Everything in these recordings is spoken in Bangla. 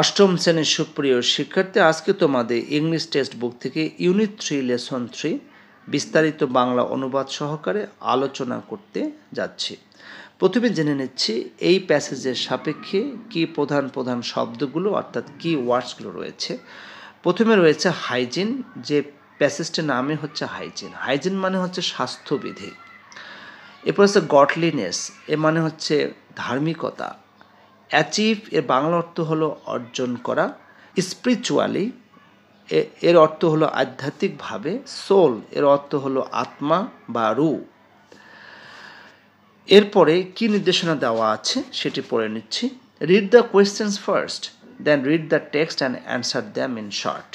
অষ্টম শ্রেণীর সুপ্রিয় শিক্ষার্থী, আজকে তোমাদের ইংলিশ টেক্সট বুক থেকে ইউনিট 3 লেসন 3 বিস্তারিত বাংলা অনুবাদ সহকারে আলোচনা করতে যাচ্ছি। প্রথমে জেনে নিচ্ছি এই প্যাসেজের সাপেক্ষে কি প্রধান প্রধান শব্দগুলো অর্থাৎ কি ওয়ার্ডসগুলো রয়েছে। প্রথমে রয়েছে হাইজিন, যে প্যাসেজটির নামে হচ্ছে হাইজিন। হাইজিন মানে হচ্ছে স্বাস্থ্যবিধি। এরপর হচ্ছে গডলিনেস, এর মানে হচ্ছে ধার্মিকতা। অ্যাচিভ এর বাংলা অর্থ হলো অর্জন করা। স্পিরিচুয়ালি এর অর্থ হলো আধ্যাত্মিকভাবে। সোল এর অর্থ হলো আত্মা বা রূহ। এরপরে কি নির্দেশনা দেওয়া আছে সেটি পড়ে নিচ্ছি। Read the questions first, then read the text and answer them in short.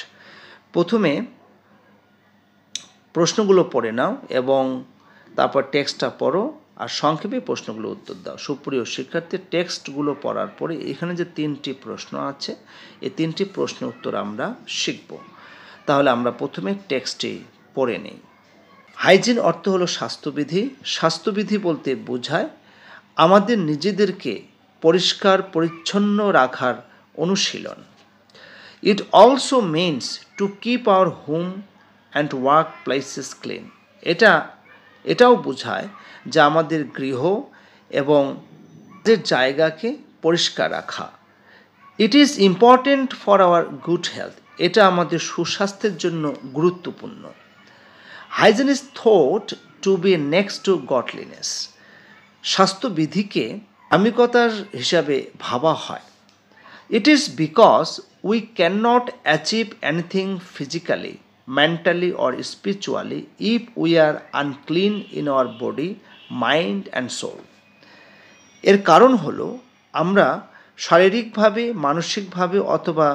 প্রথমে প্রশ্নগুলো পড়ে নাও এবং তারপর টেক্সটটা পড়ো আর সংক্ষেপে প্রশ্নগুলো উত্তর দাও। সুপ্রিয় শিক্ষার্থী, টেক্সটগুলো পড়ার পরে এখানে যে 3টি প্রশ্ন আছে, এই 3টি প্রশ্ন উত্তর আমরা শিখব। তাহলে আমরা প্রথমে টেক্সটটি পড়ে নিই। হাইজিন অর্থ হলো স্বাস্থ্যবিধি। স্বাস্থ্যবিধি বলতে বোঝায় আমাদের নিজেদেরকে পরিষ্কার পরিচ্ছন্ন রাখার অনুশীলন। It also means to keep our home and work places clean. এটাও বোঝায় যে আমাদের গৃহ এবং যে জায়গাকে পরিষ্কার রাখা। It is important for our good health, এটা আমাদের সুস্বাস্থ্যের জন্য গুরুত্বপূর্ণ। Hygiene is thought to be next to godliness. স্বাস্থ্যবিধিকে ধার্মিকতার হিসাবে ভাবা হয়। It is because we can not achieve anything physically, mentally or spiritually if we are unclean in our body, mind and soul. এর কারণ হলো আমরা শারীরিকভাবে, মানসিকভাবে অথবা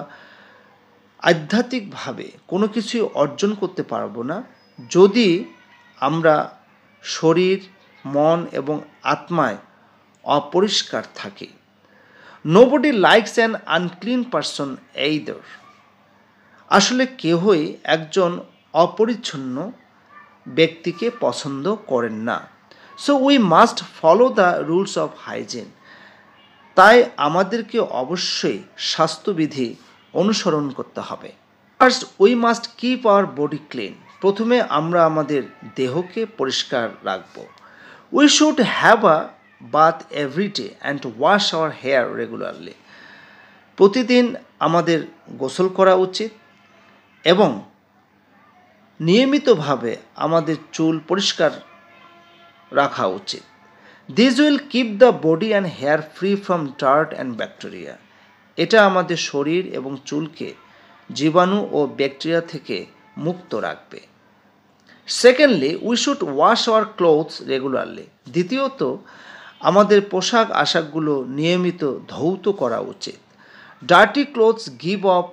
আধ্যাত্মিকভাবে কোনো কিছুই অর্জন করতে পারবো না যদি আমরা শরীর, মন এবং আত্মায় অপরিষ্কার থাকি। Nobody likes an unclean person either. আসলে কেউই একজন অপরিচ্ছন্ন ব্যক্তিকে পছন্দ করেন না। So we must follow the rules of hygiene. তাই আমাদেরকে অবশ্যই স্বাস্থ্যবিধি অনুসরণ করতে হবে। First we must keep our body clean. প্রথমে আমরা আমাদের দেহকে পরিষ্কার রাখব। We should have a bath every day and wash our hair regularly. প্রতিদিন আমাদের গোসল করা উচিত এবং নিয়মিতভাবে আমাদের চুল পরিষ্কার রাখা উচিত। This will keep the body and hair free from dirt and bacteria. এটা আমাদের শরীর এবং চুলকে জীবাণু ও ব্যাকটেরিয়া থেকে মুক্ত রাখবে। Secondly, we should wash our clothes regularly. দ্বিতীয়ত, আমাদের পোশাক আশাকগুলো নিয়মিত ধৌত করা উচিত। Dirty clothes give off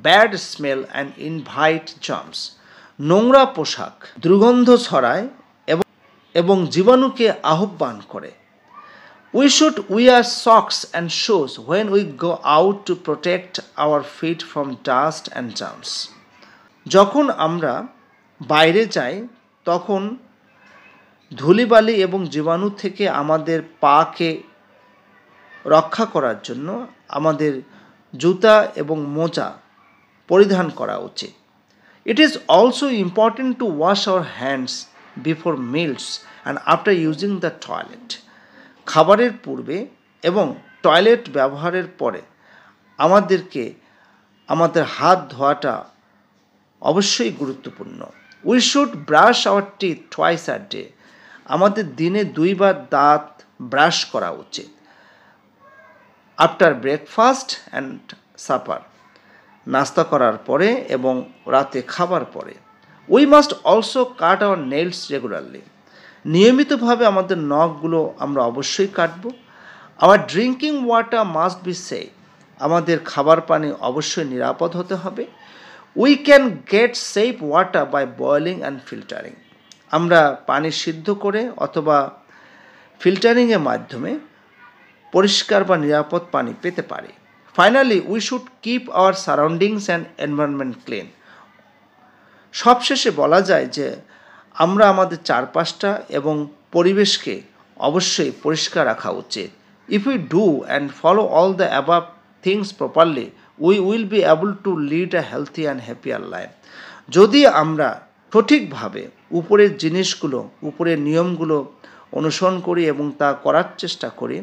bad smell and invite germs. নোংরা পোশাক দুর্গন্ধ ছড়ায় এবং জীবাণুকে আহ্বান করে। We should wear socks and shoes when we go out to protect our feet from dust and germs. যখন আমরা বাইরে যাই তখন ধূলিবালি এবং জীবাণু থেকে আমাদের পাকে রক্ষা করার জন্য আমাদের জুতা এবং মোজা পরিধান করা উচিত। It is also important to wash our hands before meals and after using the toilet. খাবারের পূর্বে এবং টয়লেট ব্যবহারের পরে আমাদেরকে আমাদের হাত ধোয়াটা অবশ্যই গুরুত্বপূর্ণ। We should brush our teeth twice a day. আমাদের দিনে 2 বার দাঁত ব্রাশ করা উচিত। আফটার ব্রেকফাস্ট অ্যান্ড সাপার, নাস্তা করার পরে এবং রাতে খাবার পরে। We must also cut our nails regularly. নিয়মিতভাবে আমাদের নখগুলো আমরা অবশ্যই কাটব। Our drinking water must be safe. আমাদের খাবার পানি অবশ্যই নিরাপদ হতে হবে। We can get safe water by boiling and filtering. আমরা পানি সিদ্ধ করে অথবা ফিল্টারিংয়ের মাধ্যমে পরিষ্কার বা নিরাপদ পানি পেতে পারি। Finally, we should keep our surroundings and environment clean. সবশেষে বলা যায় যে আমরা আমাদের চারপাশটা এবং পরিবেশকে অবশ্যই পরিষ্কার রাখা উচিত। If we do and follow all the above things properly, we will be able to lead a healthy and happier life. যদি আমরা সঠিকভাবে উপরের জিনিসগুলো, উপরের নিয়মগুলো অনুসরণ করি এবং তা করার চেষ্টা করি,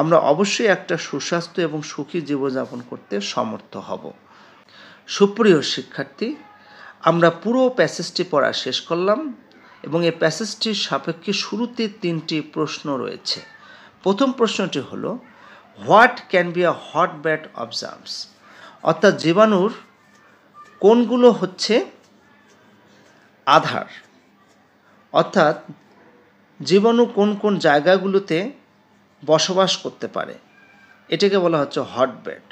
আমরা অবশ্যই একটা সুস্বাস্থ্য এবং সুখী জীবনযাপন করতে সমর্থ হব। সুপ্রিয় শিক্ষার্থী, আমরা পুরো প্যাসেজটি পড়া শেষ করলাম এবং এই প্যাসেজটির সাপেক্ষে শুরুতে 3টি প্রশ্ন রয়েছে। প্রথম প্রশ্নটি হলো, what can be a hotbed of germs, অর্থাৎ জীবাণুর কোনগুলো হচ্ছে আধার, অর্থাৎ জীবাণু কোন কোন জায়গাগুলোতে বসবাস করতে পারে, এটাকে বলা হচ্ছে হটবেড।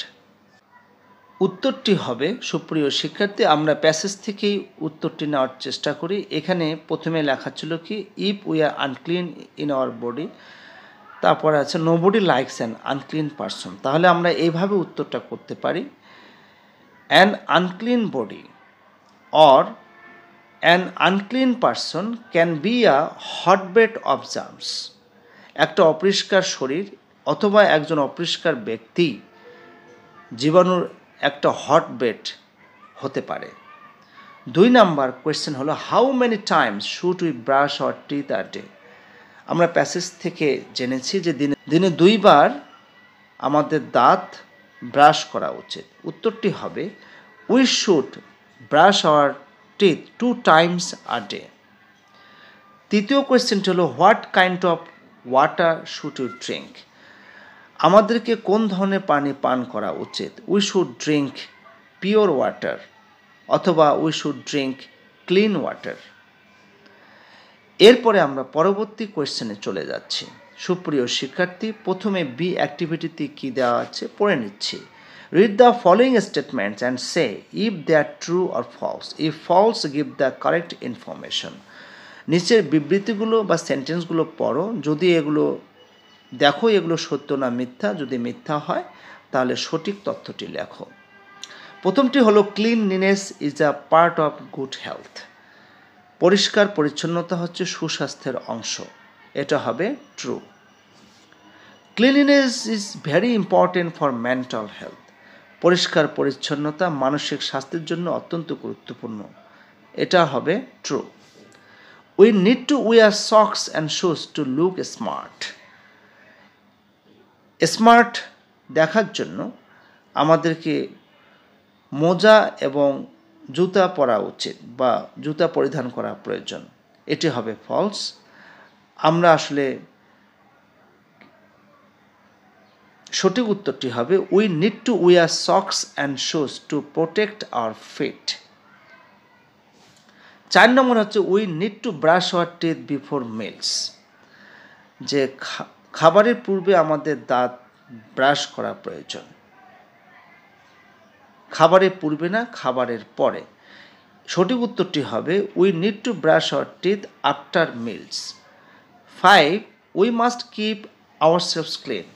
উত্তরটি হবে, সুপ্রিয় শিক্ষার্থী, আমরা প্যাসেজ থেকেই উত্তরটি নেওয়ার চেষ্টা করি। এখানে প্রথমে লেখা ছিল কি, if we are unclean in our body, তারপরে আছে nobody likes an unclean person. তাহলে আমরা এইভাবে উত্তরটা করতে পারি, an unclean body or an unclean person can be a hotbed of germs. একটা অপরিষ্কার শরীর অথবা একজন অপরিষ্কার ব্যক্তি জীবাণুর একটা হটবেড হতে পারে। 2 নাম্বার কোয়েশ্চেন হলো, how many times should we brush our teeth a day. আমরা প্যাসেজ থেকে জেনেছি যে দিনে 2 বার আমাদের দাঁত ব্রাশ করা উচিত। উত্তরটি হবে, we should brush our teeth 2 times a day. তৃতীয় কোয়েশ্চেনটি হলো, what kind of water should you drink. আমাদেরকে কোন ধরনের পানি পান করা উচিত। We should drink pure water অথবা we should drink clean water. এরপরে আমরা পরবর্তী কোয়েশ্চেনে চলে যাচ্ছি। সুপ্রিয় শিক্ষার্থী, প্রথমে বি অ্যাক্টিভিটিতে কী দেওয়া আছে পড়ে নিচ্ছি। Read the following statements and say if they are true or false. If false give the correct information. নিচের বিবৃতিগুলো বা সেন্টেন্সগুলো পড়ো, যদি এগুলো দেখো এগুলো সত্য না মিথ্যা, যদি মিথ্যা হয় তাহলে সঠিক তথ্যটি লেখো। প্রথমটি হলো, cleanliness is a part of good health. পরিষ্কার পরিচ্ছন্নতা হচ্ছে সুস্বাস্থ্যের অংশ, এটা হবে true. Cleanliness is very important for mental health. পরিষ্কার পরিচ্ছন্নতা মানসিক স্বাস্থ্যের জন্য অত্যন্ত গুরুত্বপূর্ণ, এটা হবে true. We need to wear socks and shoes to look smart. Smart দেখার জন্য আমাদেরকে মোজা এবং জুতা পরা উচিত বা জুতা পরিধান করা প্রয়োজন, এটি হবে ফলস। আমরা আসলে সঠিক উত্তরটি হবে, we need to wear socks and shoes to protect our feet. 4 number হচ্ছে, we need to brush our teeth before meals. যে খাবারের পূর্বে আমাদের দাঁত ব্রাশ করা প্রয়োজন, খাবারের পূর্বে না, খাবারের পরে। সঠিক উত্তরটি হবে, we need to brush our teeth after meals. 5, we must keep ourselves clean.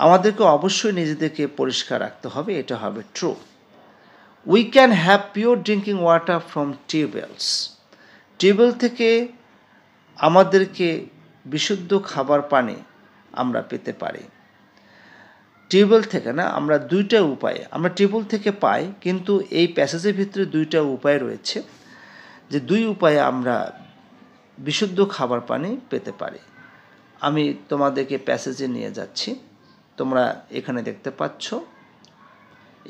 আমাদেরকে অবশ্যই নিজেদেরকে পরিষ্কার রাখতে হবে, এটা হবে true. We can have pure drinking water from tubewells. Tubewell থেকে আমাদেরকে বিশুদ্ধ খাবার পানি আমরা পেতে পারি। টিউবওয়েল থেকে না, আমরা 2টা উপায়ে আমরা টিউবওয়েল থেকে পাই, কিন্তু এই প্যাসেজের ভিতরে 2টা উপায় রয়েছে, যে 2 উপায়ে আমরা বিশুদ্ধ খাবার পানি পেতে পারি। আমি তোমাদেরকে প্যাসেজে নিয়ে যাচ্ছি, তোমরা এখানে দেখতে পাচ্ছ।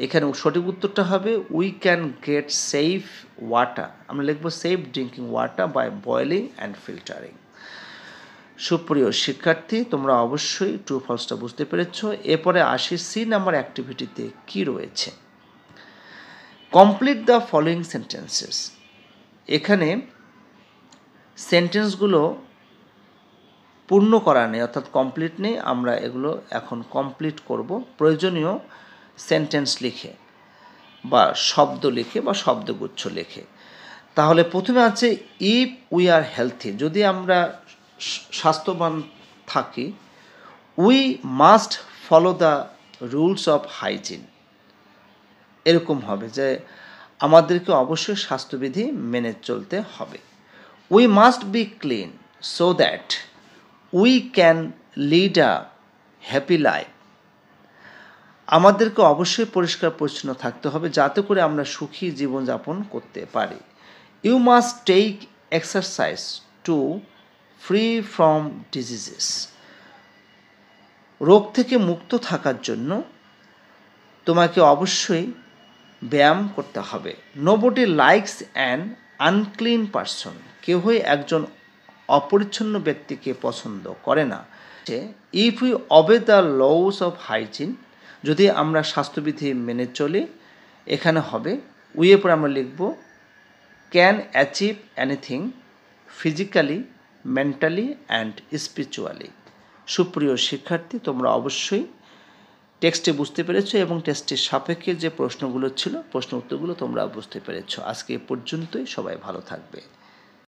এখানে সঠিক উত্তরটা হবে, we can get safe water. আমরা লিখব safe drinking water by boiling and filtering. সুপ্রিয় শিক্ষার্থী, তোমরা অবশ্যই ট্রু ফলসটা বুঝতে পেরেছ। এরপরে আসি সি নাম্বার অ্যাক্টিভিটিতে কি রয়েছে। Complete the following sentences. এখানে সেন্টেন্সগুলো পূর্ণ করা নেই, অর্থাৎ কমপ্লিট নেই, আমরা এগুলো এখন কমপ্লিট করব প্রয়োজনীয় সেন্টেন্স লিখে বা শব্দ লিখে বা শব্দগুচ্ছ লিখে। তাহলে প্রথমে আছে, ইফ উই আর হেলথি। যদি আমরা স্বাস্থ্যবান থাকি, we must follow the rules of hygiene. এরকম হবে যে আমাদেরকে অবশ্যই স্বাস্থ্যবিধি মেনে চলতে হবে। We must be clean so that we can lead a happy life. আমাদেরকে অবশ্যই পরিষ্কার পরিচ্ছন্ন থাকতে হবে যাতে করে আমরা সুখী জীবনযাপন করতে পারি। You must take exercise to free from diseases. রোগ থেকে মুক্ত থাকার জন্য তোমাকে অবশ্যই ব্যায়াম করতে হবে। Nobody likes an unclean person. কেউই একজন অপরিচ্ছন্ন ব্যক্তিকে পছন্দ করে না। If we obey the laws of hygiene, যদি আমরা স্বাস্থ্যবিধি মেনে চলি, এখানে হবে উইয়ের পর আমরা লিখব can achieve anything physically, mentally and spiritually. সুপ্রিয় শিক্ষার্থী, তোমরা অবশ্যই টেক্সটে বুঝতে পেরেছো এবং টেক্সটের সাপেক্ষে যে প্রশ্নগুলো ছিল প্রশ্ন উত্তরগুলো তোমরা বুঝতে পেরেছো। আজকে এ পর্যন্তই, সবাই ভালো থাকবে।